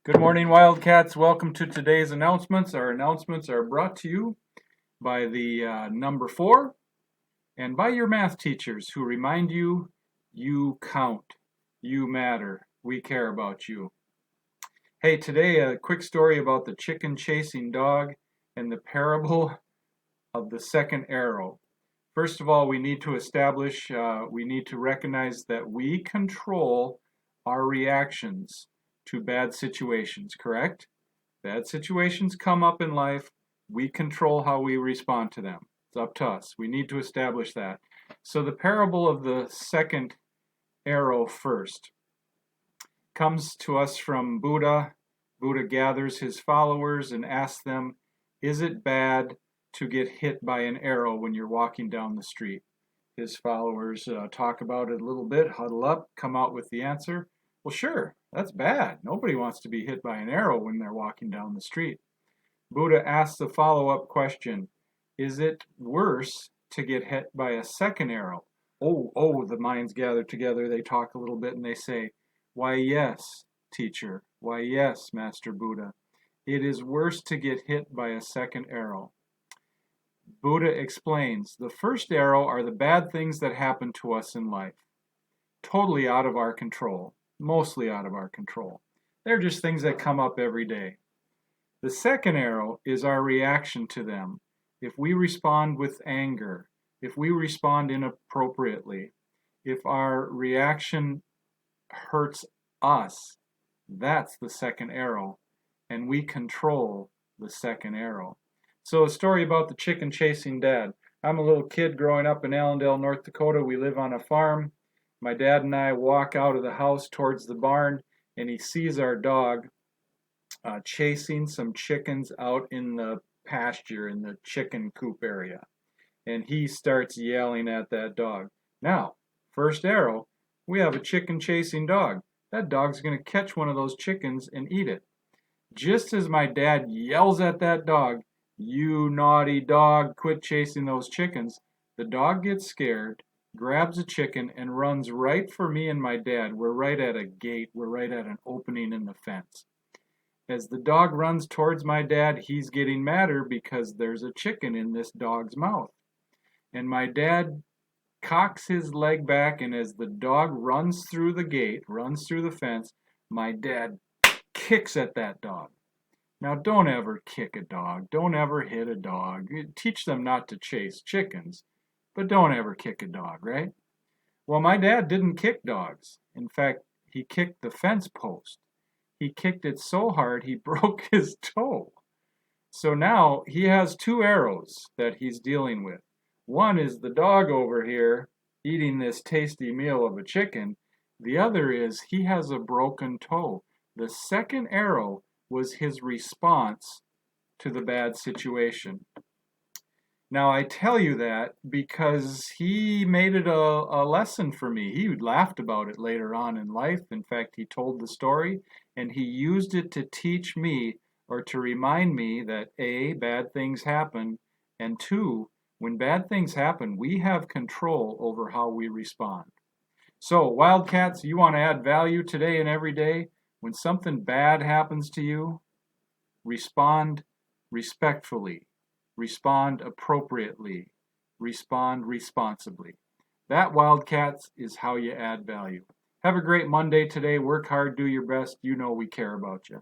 Good morning, Wildcats. Welcome to today's announcements. Our announcements are brought to you by the number 4 and by your math teachers who remind you you count, you matter, we care about you. Hey, today a quick story about the chicken chasing dog and the parable of the second arrow. First of all, we need to recognize that we control our reactions to bad situations, correct? Bad situations come up in life. We control how we respond to them. It's up to us. We need to establish that. So the parable of the second arrow first comes to us from Buddha. Buddha gathers his followers and asks them, is it bad to get hit by an arrow when you're walking down the street? His followers talk about it a little bit, huddle up, come out with the answer. Well, sure, that's bad. Nobody wants to be hit by an arrow when they're walking down the street. Buddha asks the follow-up question, is it worse to get hit by a second arrow? Oh, the minds gather together, they talk a little bit and they say, why yes, teacher, why yes, Master Buddha. It is worse to get hit by a second arrow. Buddha explains, the first arrow are the bad things that happen to us in life. Totally out of our control, mostly out of our control. They're just things that come up every day. The second arrow is our reaction to them. If we respond with anger, if we respond inappropriately, if our reaction hurts us, that's the second arrow, and we control the second arrow. So a story about the chicken chasing dad. I'm a little kid growing up in Allendale, North Dakota. We live on a farm. My dad and I walk out of the house towards the barn, and he sees our dog chasing some chickens out in the pasture, in the chicken coop area. And he starts yelling at that dog. Now, first arrow, we have a chicken chasing dog. That dog's going to catch one of those chickens and eat it. Just as my dad yells at that dog, you naughty dog, quit chasing those chickens, the dog gets scared, grabs a chicken, and runs right for me and my dad. We're right at a gate. We're right at an opening in the fence. As the dog runs towards my dad, he's getting madder because there's a chicken in this dog's mouth. And my dad cocks his leg back, and as the dog runs through the gate, runs through the fence, my dad kicks at that dog. Now, don't ever kick a dog. Don't ever hit a dog. Teach them not to chase chickens, but don't ever kick a dog, right? Well, my dad didn't kick dogs. In fact, he kicked the fence post. He kicked it so hard he broke his toe. So now he has 2 arrows that he's dealing with. One is the dog over here eating this tasty meal of a chicken. The other is he has a broken toe. The second arrow was his response to the bad situation. Now, I tell you that because he made it a lesson for me. He laughed about it later on in life. In fact, he told the story, and he used it to teach me or to remind me that A, bad things happen, and 2, when bad things happen, we have control over how we respond. So, Wildcats, you want to add value today and every day? When something bad happens to you, respond respectfully, respond appropriately, respond responsibly. That, Wildcats, is how you add value. Have a great Monday today. Work hard, do your best. You know we care about you.